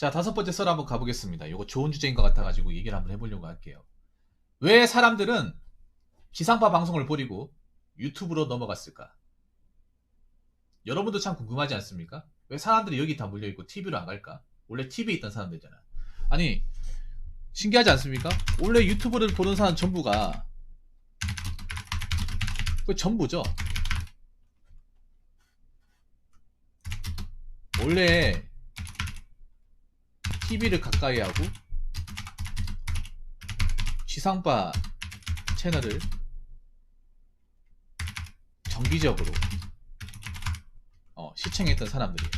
자, 다섯 번째 썰 한번 가보겠습니다. 이거 좋은 주제인 것 같아가지고 얘기를 한번 해보려고 할게요. 왜 사람들은 지상파 방송을 버리고 유튜브로 넘어갔을까? 여러분도 참 궁금하지 않습니까? 왜 사람들이 여기 다 몰려있고 TV로 안 갈까? 원래 TV에 있던 사람들이잖아. 아니, 신기하지 않습니까? 원래 유튜브를 보는 사람 전부가 그 전부죠. 원래 TV를 가까이 하고 지상파 채널을 정기적으로 시청했던 사람들이에요.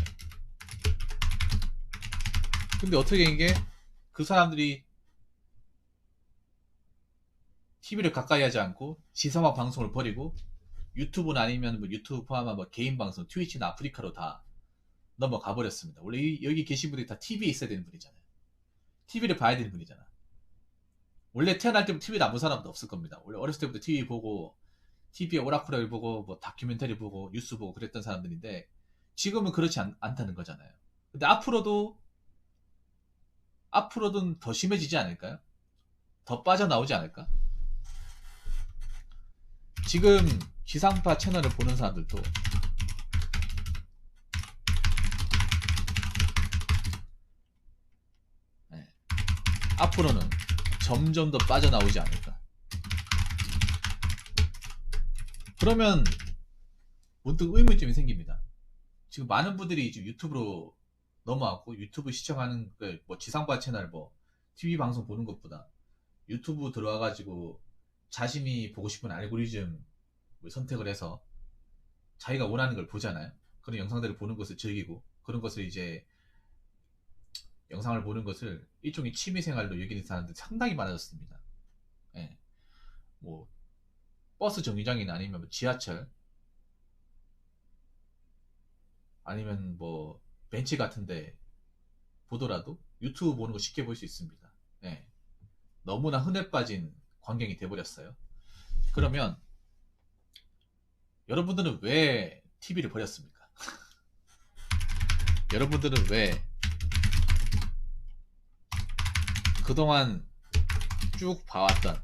근데 어떻게 이게 그 사람들이 TV를 가까이 하지 않고 지상파 방송을 버리고 유튜브는 아니면 뭐 유튜브 포함한 뭐 개인 방송, 트위치나 아프리카로 다 넘어가 버렸습니다. 원래 여기 계신 분들이 다 TV에 있어야 되는 분이잖아요. TV를 봐야 되는 분이잖아. 원래 태어날 때부터 TV를 안 본 사람도 없을 겁니다. 원래 어렸을 때부터 TV 보고 TV에 오라쿠라를 보고 뭐 다큐멘터리 보고 뉴스 보고 그랬던 사람들인데 지금은 그렇지 않다는 거잖아요. 근데 앞으로는 더 심해지지 않을까요? 더 빠져나오지 않을까? 지금 지상파 채널을 보는 사람들도 앞으로는 점점 더 빠져나오지 않을까. 그러면 문득 의문점이 생깁니다. 지금 많은 분들이 지금 유튜브로 넘어왔고 유튜브 시청하는 뭐 지상파 채널 뭐 TV 방송 보는 것보다 유튜브 들어와가지고 자신이 보고 싶은 알고리즘 선택을 해서 자기가 원하는 걸 보잖아요. 그런 영상들을 보는 것을 즐기고 그런 것을 이제 영상을 보는 것을 일종의 취미생활로 여기는 사람들 상당히 많아졌습니다. 예. 뭐 버스 정류장이나 아니면 뭐 지하철 아니면 뭐 벤치 같은데 보더라도 유튜브 보는 거 쉽게 볼 수 있습니다. 예. 너무나 흔해 빠진 광경이 돼버렸어요. 그러면 여러분들은 왜 TV를 버렸습니까? 여러분들은 왜 그동안 쭉 봐왔던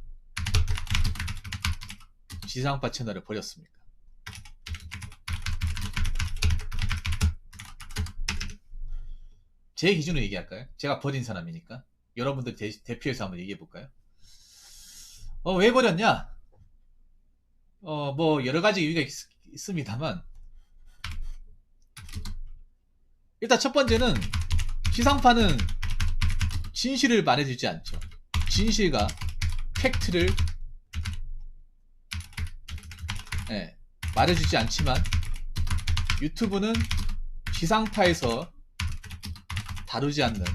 지상파 채널을 버렸습니까? 제 기준으로 얘기할까요? 제가 버린 사람이니까 여러분들 대표해서 한번 얘기해볼까요? 왜 버렸냐? 뭐 여러가지 이유가 있습니다만 일단 첫 번째는 지상파는 진실을 말해주지 않죠. 진실과 팩트를 말해주지 않지만 유튜브는 지상파에서 다루지 않는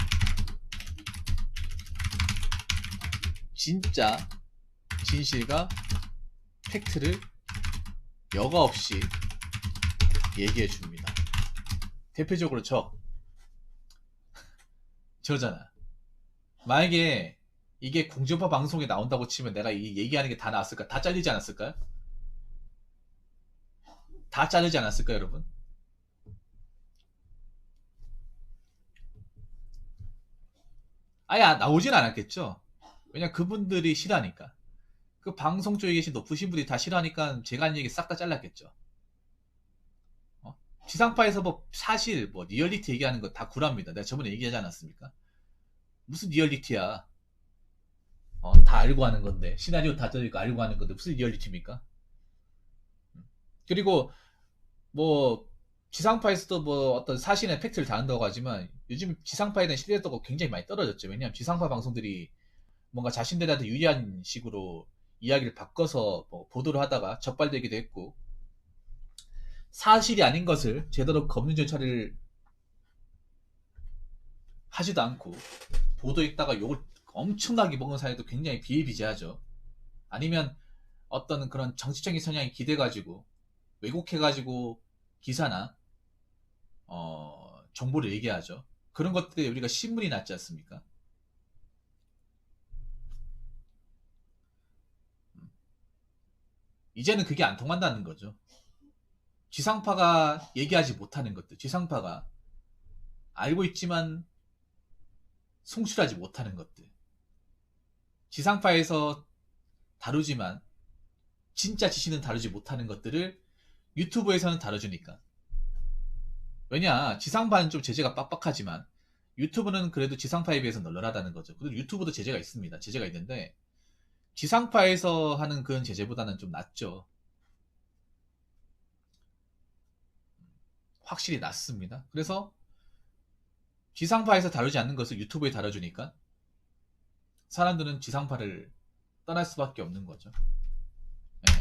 진짜 진실과 팩트를 여과 없이 얘기해 줍니다. 대표적으로 저잖아. 만약에 이게 공중파 방송에 나온다고 치면 내가 이 얘기하는 게 다 나왔을까? 다 잘리지 않았을까요? 다 자르지 않았을까요, 여러분? 아예 나오진 않았겠죠. 왜냐 그분들이 싫어하니까. 그 방송 쪽에 계신 높으신 분들이 다 싫어하니까 제가 한 얘기 싹 다 잘랐겠죠. 지상파에서 뭐 사실 뭐 리얼리티 얘기하는 거 다 구랍니다. 내가 저번에 얘기하지 않았습니까? 무슨 리얼리티야? 다 알고 하는 건데 시나리오 다 들으니까 알고 하는 건데 무슨 리얼리티입니까? 그리고 뭐 지상파에서도 뭐 어떤 사실의 팩트를 다룬다고 하지만 요즘 지상파에 대한 신뢰도가 굉장히 많이 떨어졌죠. 왜냐하면 지상파 방송들이 뭔가 자신들한테 유리한 식으로 이야기를 바꿔서 뭐 보도를 하다가 적발되기도 했고 사실이 아닌 것을 제대로 검증 절차를 하지도 않고 보도했다가 욕을 엄청나게 먹은 사례도 굉장히 비일비재하죠. 아니면 어떤 그런 정치적인 성향이 기대가지고 왜곡해가지고 기사나 정보를 얘기하죠. 그런 것들에 우리가 신문이 났지 않습니까? 이제는 그게 안 통한다는 거죠. 지상파가 얘기하지 못하는 것들, 지상파가 알고 있지만 송출하지 못하는 것들. 지상파에서 다루지만 진짜 지시는 다루지 못하는 것들을 유튜브에서는 다뤄주니까. 왜냐, 지상파는 좀 제재가 빡빡하지만 유튜브는 그래도 지상파에 비해서 널널하다는 거죠. 그리고 유튜브도 제재가 있습니다. 제재가 있는데 지상파에서 하는 그런 제재보다는 좀 낫죠. 확실히 낫습니다. 그래서 지상파에서 다루지 않는 것을 유튜브에 다뤄주니까 사람들은 지상파를 떠날 수밖에 없는 거죠. 네.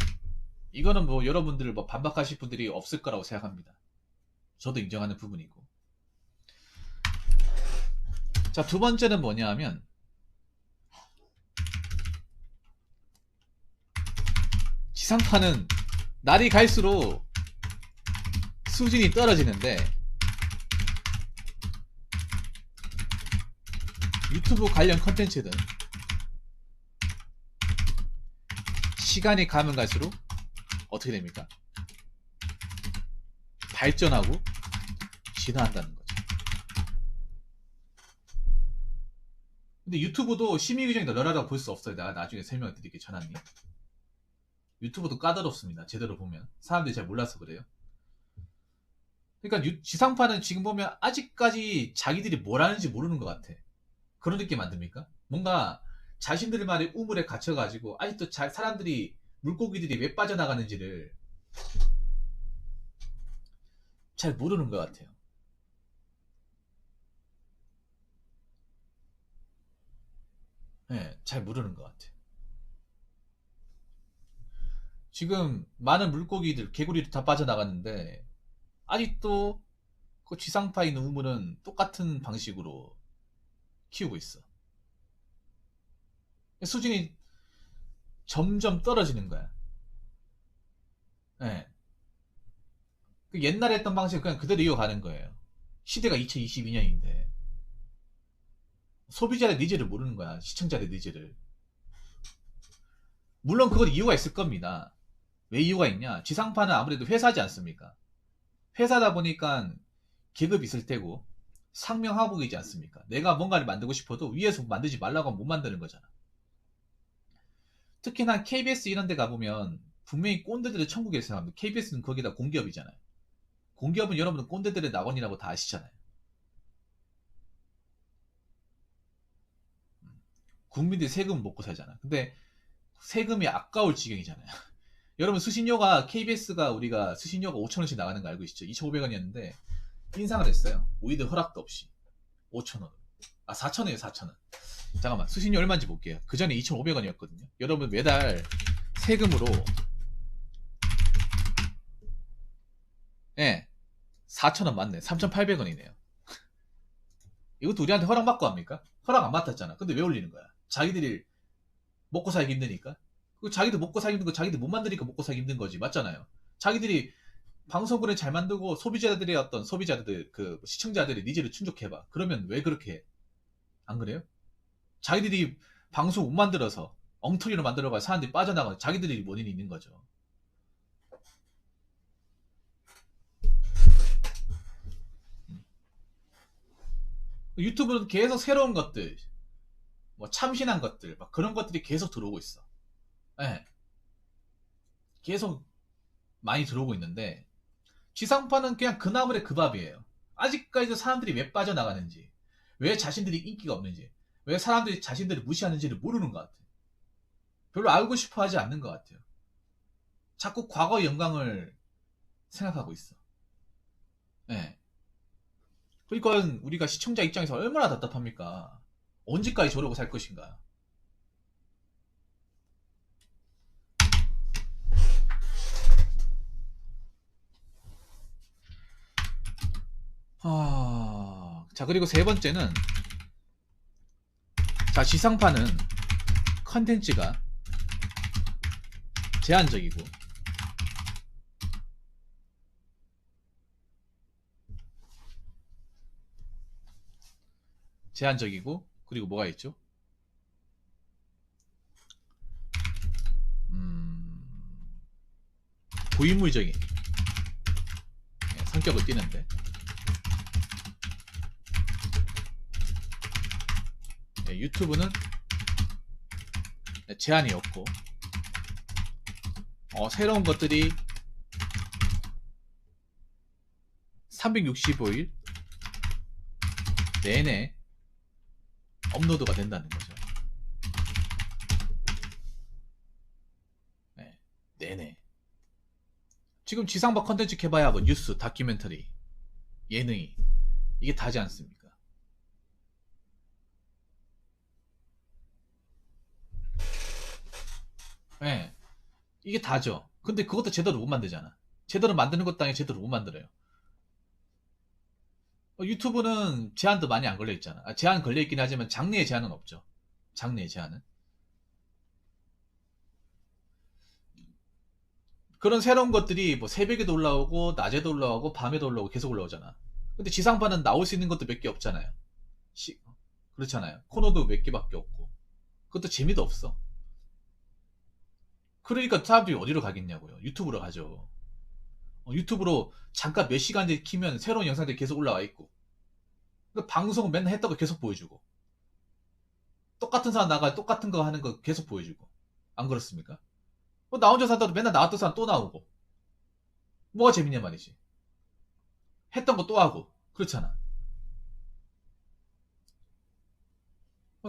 이거는 뭐 여러분들 뭐 반박하실 분들이 없을 거라고 생각합니다. 저도 인정하는 부분이고. 자, 두 번째는 뭐냐 하면 지상파는 날이 갈수록 수준이 떨어지는데 유튜브 관련 컨텐츠는 시간이 가면 갈수록 어떻게 됩니까? 발전하고 진화한다는 거죠. 근데 유튜브도 심의 규정이 널널하다고 볼 수 없어요. 내가 나중에 설명을 드릴게요. 전환님. 유튜브도 까다롭습니다. 제대로 보면. 사람들이 잘 몰라서 그래요. 그러니까 지상파는 지금 보면 아직까지 자기들이 뭘 하는지 모르는 것 같아. 그런 느낌 안 듭니까? 뭔가 자신들만의 우물에 갇혀가지고 아직도 사람들이 물고기들이 왜 빠져나가는지를 잘 모르는 것 같아요. 네, 잘 모르는 것 같아요. 지금 많은 물고기들, 개구리도 다 빠져나갔는데 아직도 그 지상파에 있는 우물은 똑같은 방식으로 키우고 있어. 수준이 점점 떨어지는 거야. 네. 그 옛날에 했던 방식을 그냥 그대로 이어가는 거예요. 시대가 2022년인데 소비자의 니즈를 모르는 거야. 시청자의 니즈를. 물론 그건 이유가 있을 겁니다. 왜 이유가 있냐? 지상파는 아무래도 회사지 않습니까? 회사다 보니까 계급이 있을 테고 상명하복이지 않습니까? 내가 뭔가를 만들고 싶어도 위에서 만들지 말라고 하면 못 만드는 거잖아. 특히나 KBS 이런 데 가보면 분명히 꼰대들의 천국이라고 생각합니다. KBS는 거기다 공기업이잖아요. 공기업은 여러분은 꼰대들의 낙원이라고 다 아시잖아요. 국민들이 세금 먹고 살잖아. 근데 세금이 아까울 지경이잖아요. 여러분 수신료가 KBS가 우리가 수신료가 5,000원씩 나가는 거 알고 계시죠? 2,500원이었는데 인상을 했어요. 우리들 허락도 없이 5,000원. 아 4,000원이에요. 4,000원. 잠깐만 수신료 얼마인지 볼게요. 그 전에 2,500원이었거든요. 여러분 매달 세금으로 예 4,000원 맞네. 3,800원이네요. 이것도 우리한테 허락받고 합니까? 허락 안 받았잖아. 근데 왜 올리는 거야? 자기들이 먹고 살기 힘드니까. 자기도 먹고 살기 힘든 거 자기들 못 만드니까 먹고 살기 힘든 거지. 맞잖아요. 자기들이 방송국을 잘 만들고 소비자들의 어떤 소비자들 그 시청자들의 니즈를 충족해봐. 그러면 왜 그렇게 해? 안 그래요? 자기들이 방송 못 만들어서 엉터리로 만들어봐 사람들이 빠져나가 자기들이 원인이 있는 거죠. 유튜브는 계속 새로운 것들 뭐 참신한 것들 막 그런 것들이 계속 들어오고 있어. 네. 계속 많이 들어오고 있는데 지상파는 그냥 그 나물의 그 밥이에요. 아직까지도 사람들이 왜 빠져나가는지 왜 자신들이 인기가 없는지 왜 사람들이 자신들을 무시하는지를 모르는 것 같아요. 별로 알고 싶어 하지 않는 것 같아요. 자꾸 과거 영광을 생각하고 있어. 네. 그러니까 우리가 시청자 입장에서 얼마나 답답합니까? 언제까지 저러고 살 것인가? 자 그리고 세 번째는 자 지상파는 컨텐츠가 제한적이고 그리고 뭐가 있죠? 고인물적인 성격을 띠는데 유튜브는 제한이 없고 새로운 것들이 365일 내내 업로드가 된다는 거죠. 네, 내내. 지금 지상파 컨텐츠 개발야 뭐 뉴스, 다큐멘터리, 예능이 이게 다지 않습니까? 네, 이게 다죠. 근데 그것도 제대로 못 만들잖아. 제대로 만드는 것도 아니고 제대로 못 만들어요. 유튜브는 제한도 많이 안 걸려 있잖아. 제한 걸려 있긴 하지만 장르의 제한은 없죠. 장르의 제한은. 그런 새로운 것들이 뭐 새벽에도 올라오고 낮에도 올라오고 밤에도 올라오고 계속 올라오잖아. 근데 지상파는 나올 수 있는 것도 몇 개 없잖아요. 그렇잖아요. 코너도 몇 개밖에 없고. 그것도 재미도 없어. 그러니까 사람들이 어디로 가겠냐고요. 유튜브로 가죠. 유튜브로 잠깐 몇 시간째 키면 새로운 영상들이 계속 올라와 있고. 그러니까 방송은 맨날 했던 거 계속 보여주고. 똑같은 사람 나가 똑같은 거 하는 거 계속 보여주고. 안 그렇습니까? 나 혼자 산다도 맨날 나왔던 사람 또 나오고. 뭐가 재밌냐 말이지. 했던 거 또 하고. 그렇잖아.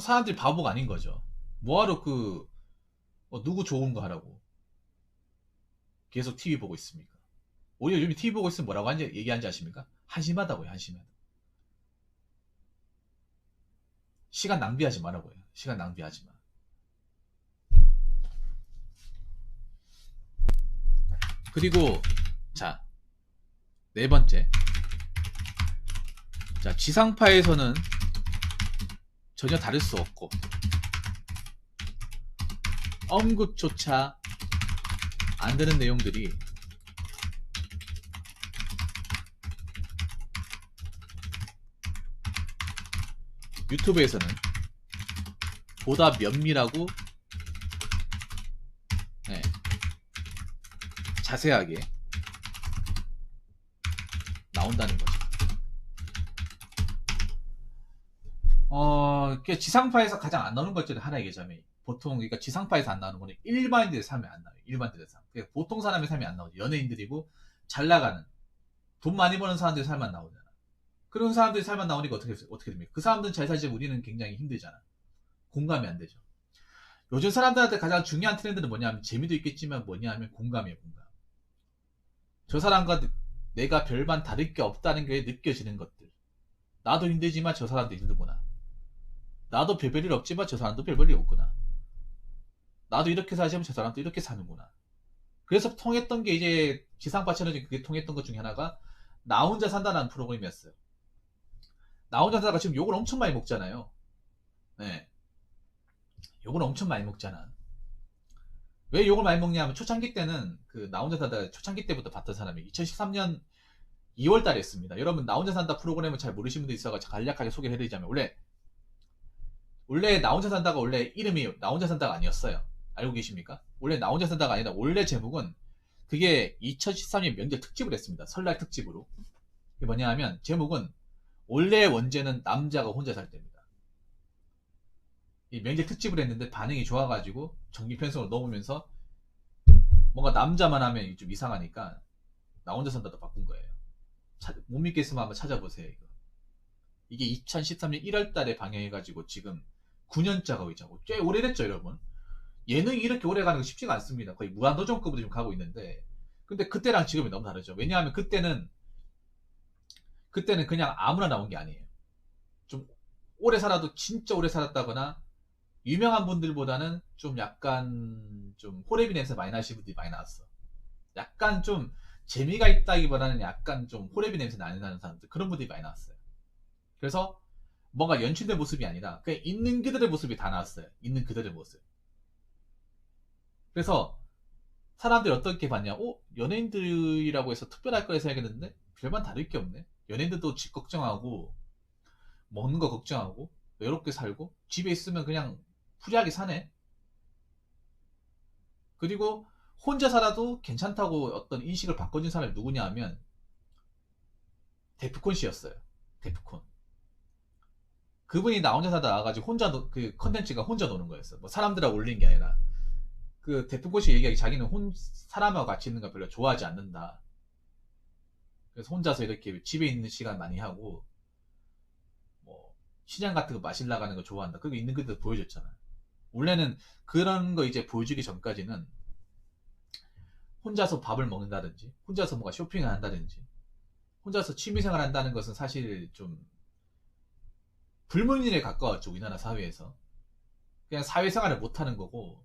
사람들이 바보가 아닌 거죠. 뭐하러 누구 좋은 거 하라고. 계속 TV 보고 있습니까? 오히려 요즘 TV 보고 있으면 뭐라고 얘기하는지 아십니까? 한심하다고요, 한심하다. 시간 낭비하지 말라고요. 시간 낭비하지 마. 그리고, 자, 네 번째. 자, 지상파에서는 전혀 다를 수 없고, 언급조차 안 되는 내용들이 유튜브에서는 보다 면밀하고 자세하게 나온다는 거죠. 지상파에서 가장 안 나오는 것 중에 하나 얘기하자면 보통 그러니까 지상파에서 안 나오는 거는 일반인들의 삶이 안 나와요. 일반인들의 삶. 그러니까 보통 사람의 삶이 안 나오죠. 연예인들이고 잘 나가는 돈 많이 버는 사람들의 삶만 나오잖아. 그런 사람들의 삶만 나오니까 어떻게 됩니까? 그 사람들은 잘 살지 우리는 굉장히 힘들잖아. 공감이 안 되죠. 요즘 사람들한테 가장 중요한 트렌드는 뭐냐면 재미도 있겠지만 뭐냐면 공감이에요. 공감. 저 사람과 내가 별반 다를 게 없다는 게 느껴지는 것들. 나도 힘들지만 저 사람도 힘들구나. 나도 별별 일 없지만 저 사람도 별별 일 없구나. 나도 이렇게 살지만 저 사람도 이렇게 사는구나. 그래서 통했던 게 이제 지상파 채널이 그게 통했던 것 중에 하나가 나 혼자 산다는 프로그램이었어요. 나 혼자 살다가 지금 욕을 엄청 많이 먹잖아요. 네. 욕을 엄청 많이 먹잖아. 왜 욕을 많이 먹냐면 초창기 때는 나 혼자 산다 초창기 때부터 봤던 사람이 2013년 2월 달에 했습니다. 여러분 나 혼자 산다 프로그램을 잘 모르시는 분도 있어가지고 간략하게 소개를 해드리자면 원래 나 혼자 산다가 원래 이름이 나 혼자 산다가 아니었어요. 알고 계십니까? 원래 나 혼자 산다가 아니라 원래 제목은 그게 2013년 명절 특집을 했습니다. 설날 특집으로. 이게 뭐냐 하면 제목은 원래 원제는 남자가 혼자 살 때입니다. 이 명절 특집을 했는데 반응이 좋아가지고 정기 편성으로 넣으면서 뭔가 남자만 하면 좀 이상하니까 나 혼자 산다도 바꾼 거예요. 못 믿겠으면 한번 찾아보세요. 이게 2013년 1월 달에 방영해가지고 지금 9년짜가 있자고 꽤 오래됐죠 여러분. 예능이 이렇게 오래 가는 거 쉽지가 않습니다. 거의 무한도전급으로 지금 가고 있는데 근데 그때랑 지금이 너무 다르죠. 왜냐하면 그때는 그냥 아무나 나온 게 아니에요. 좀 오래 살아도 진짜 오래 살았다거나 유명한 분들보다는 좀 약간 좀 호레비 냄새 많이 나시는 분들이 많이 나왔어. 약간 좀 재미가 있다기보다는 약간 좀 호레비 냄새 많이 나는 사람들 그런 분들이 많이 나왔어요. 그래서 뭔가 연출된 모습이 아니라 그냥 있는 그들의 모습이 다 나왔어요. 있는 그들의 모습. 그래서 사람들이 어떻게 봤냐? 연예인들이라고 해서 특별할 거라 생각했는데 별반 다를 게 없네. 연예인들도 집 걱정하고 먹는 거 걱정하고 외롭게 살고 집에 있으면 그냥 프리하게 사네. 그리고 혼자 살아도 괜찮다고 어떤 인식을 바꿔준 사람이 누구냐 하면 데프콘 씨였어요. 데프콘. 그분이 나 혼자 사다 나와가지고 그 컨텐츠가 혼자 노는 거였어. 뭐 사람들하고 올린 게 아니라. 그 대표고시 얘기하기 자기는 사람하고 같이 있는 거 별로 좋아하지 않는다. 그래서 혼자서 이렇게 집에 있는 시간 많이 하고 뭐 시장 같은 거 마실 나가는 거 좋아한다. 그거 있는 그대로 보여줬잖아. 원래는 그런 거 이제 보여주기 전까지는 혼자서 밥을 먹는다든지 혼자서 뭔가 쇼핑을 한다든지 혼자서 취미생활 한다는 것은 사실 좀 불문율에 가까웠죠. 우리나라 사회에서. 그냥 사회생활을 못하는 거고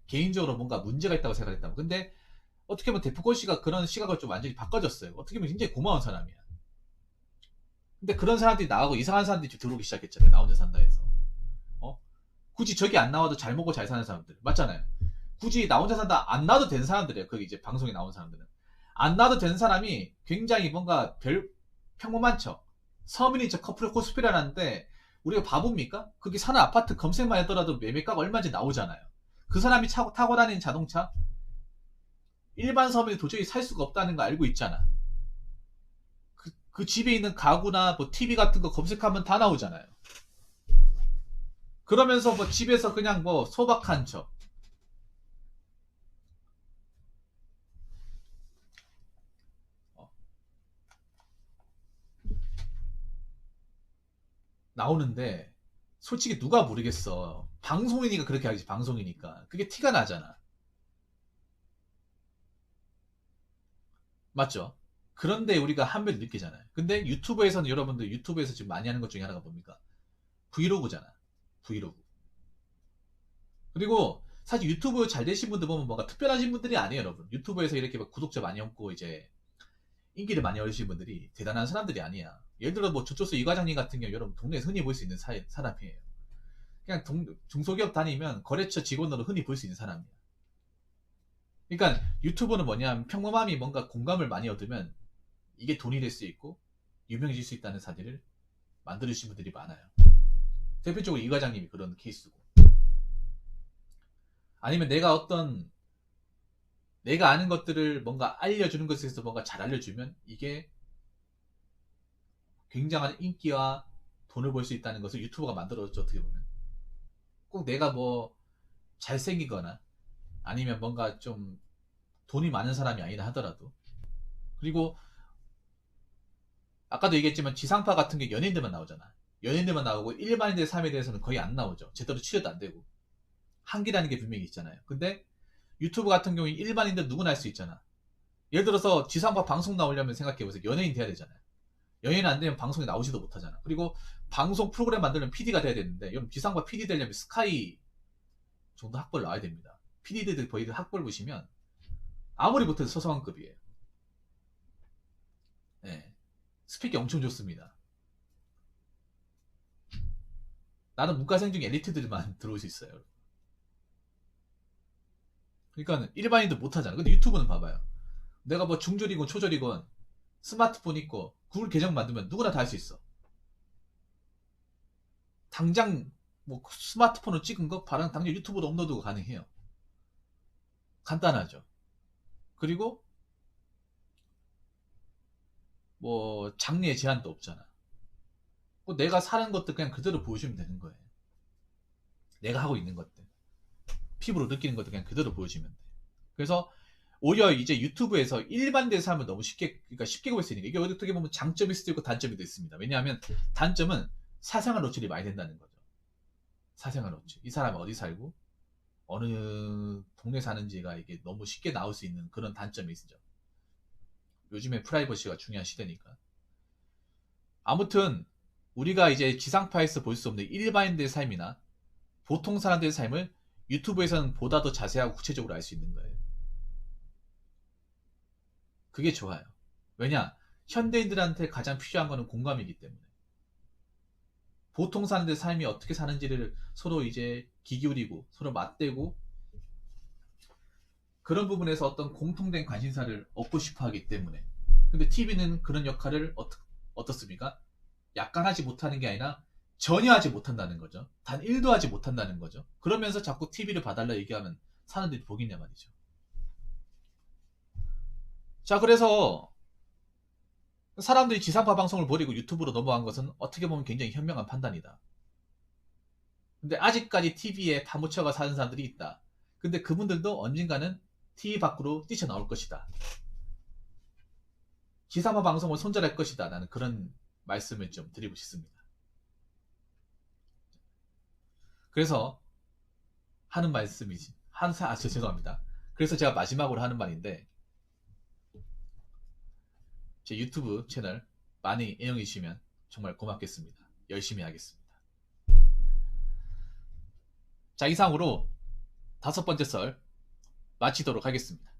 개인적으로 뭔가 문제가 있다고 생각했다고. 근데 어떻게 보면 대표권 씨가 그런 시각을 좀 완전히 바꿔줬어요. 어떻게 보면 굉장히 고마운 사람이야. 근데 그런 사람들이 나가고 이상한 사람들이 좀 들어오기 시작했잖아요. 나 혼자 산다 해서. 어? 굳이 저기 안 나와도 잘 먹고 잘 사는 사람들. 맞잖아요. 굳이 나 혼자 산다 안 나와도 되는 사람들이에요. 거기 이제 방송에 나온 사람들은. 안 나와도 되는 사람이 굉장히 뭔가 평범한 척. 서민인 척 커플 코스프레를 하는데 우리가 바보입니까? 거기 사는 아파트 검색만 하더라도 매매가가 얼마인지 나오잖아요. 그 사람이 타고 다니는 자동차 일반 서민이 도저히 살 수가 없다는 거 알고 있잖아. 그 집에 있는 가구나 뭐 TV 같은 거 검색하면 다 나오잖아요. 그러면서 뭐 집에서 그냥 뭐 소박한 척. 나오는데 솔직히 누가 모르겠어. 방송이니까 그렇게 하지. 방송이니까 그게 티가 나잖아. 맞죠? 그런데 우리가 한별 느끼잖아요. 근데 유튜브에서는 여러분들 유튜브에서 지금 많이 하는 것 중에 하나가 뭡니까? 브이로그잖아. 브이로그. 그리고 사실 유튜브 잘 되신 분들 보면 뭔가 특별하신 분들이 아니에요, 여러분. 유튜브에서 이렇게 막 구독자 많이 얻고 이제 인기를 많이 얻으신 분들이 대단한 사람들이 아니야. 예를 들어 뭐 조초수 이 과장님 같은 경우 여러분 동네에서 흔히 볼 수 있는 사람이에요. 그냥 중소기업 다니면 거래처 직원으로 흔히 볼 수 있는 사람이야. 그러니까 유튜브는 뭐냐면 평범함이 뭔가 공감을 많이 얻으면 이게 돈이 될 수 있고 유명해질 수 있다는 사실을 만들어주신 분들이 많아요. 대표적으로 이 과장님이 그런 케이스고. 아니면 내가 아는 것들을 뭔가 알려주는 것에 있어서 뭔가 잘 알려주면 이게 굉장한 인기와 돈을 벌 수 있다는 것을 유튜버가 만들어줬죠. 어떻게 보면 꼭 내가 뭐 잘생기거나 아니면 뭔가 좀 돈이 많은 사람이 아니다 하더라도. 그리고 아까도 얘기했지만 지상파 같은 게 연예인들만 나오잖아. 연예인들만 나오고 일반인들의 삶에 대해서는 거의 안 나오죠. 제대로 취재도 안 되고 한계라는 게 분명히 있잖아요. 근데 유튜브 같은 경우에 일반인들 누구나 할 수 있잖아. 예를 들어서 지상파 방송 나오려면 생각해보세요. 연예인 돼야 되잖아요. 연예인 안 되면 방송에 나오지도 못하잖아. 그리고 방송 프로그램 만들면 PD가 돼야 되는데 여러분 지상파 PD 되려면 스카이 정도 학벌 나와야 됩니다. PD들 거의 학벌 보시면 아무리 못해도 서성한급이에요. 네. 스펙이 엄청 좋습니다. 나는 문과생 중에 엘리트들만 들어올 수 있어요. 그러니까 일반인도 못하잖아. 근데 유튜브는 봐봐요. 내가 뭐 중졸이건 초졸이건 스마트폰 있고 구글 계정 만들면 누구나 다 할 수 있어. 당장 뭐 스마트폰으로 찍은 거 바로 당장 유튜브로 업로드가 가능해요. 간단하죠. 그리고 뭐 장르의 제한도 없잖아. 뭐 내가 사는 것들 그냥 그대로 보여주면 되는 거예요. 내가 하고 있는 것들. 피부로 느끼는 것들 그냥 그대로 보여주면 돼. 그래서 오히려 이제 유튜브에서 일반대 삶을 너무 그러니까 쉽게 볼 수 있는 게 이게 어떻게 보면 장점일 수도 있고 단점이 있습니다. 왜냐하면 단점은 사생활 노출이 많이 된다는 거죠. 사생활 노출. 이 사람이 어디 살고 어느 동네 사는지가 이게 너무 쉽게 나올 수 있는 그런 단점이 있죠. 요즘에 프라이버시가 중요한 시대니까. 아무튼 우리가 이제 지상파에서 볼 수 없는 일반인들의 삶이나 보통 사람들의 삶을 유튜브에서는 보다 더 자세하고 구체적으로 알 수 있는 거예요. 그게 좋아요. 왜냐? 현대인들한테 가장 필요한 거는 공감이기 때문에. 보통 사람들의 삶이 어떻게 사는지를 서로 이제 귀 기울이고 서로 맞대고 그런 부분에서 어떤 공통된 관심사를 얻고 싶어 하기 때문에. 근데 TV는 그런 역할을 어떻습니까? 약간 하지 못하는 게 아니라 전혀 하지 못한다는 거죠. 단 1도 하지 못한다는 거죠. 그러면서 자꾸 TV를 봐달라 얘기하면 사람들이 보겠냐 말이죠. 자, 그래서 사람들이 지상파 방송을 버리고 유튜브로 넘어간 것은 어떻게 보면 굉장히 현명한 판단이다. 근데 아직까지 TV에 파묻혀가 사는 사람들이 있다. 근데 그분들도 언젠가는 TV 밖으로 뛰쳐나올 것이다. 지상파 방송을 손절할 것이다. 나는 그런 말씀을 좀 드리고 싶습니다. 그래서 하는 말씀이지. 죄송합니다. 그래서 제가 마지막으로 하는 말인데, 제 유튜브 채널 많이 애용해 주시면 정말 고맙겠습니다. 열심히 하겠습니다. 자, 이상으로 5번째 썰 마치도록 하겠습니다.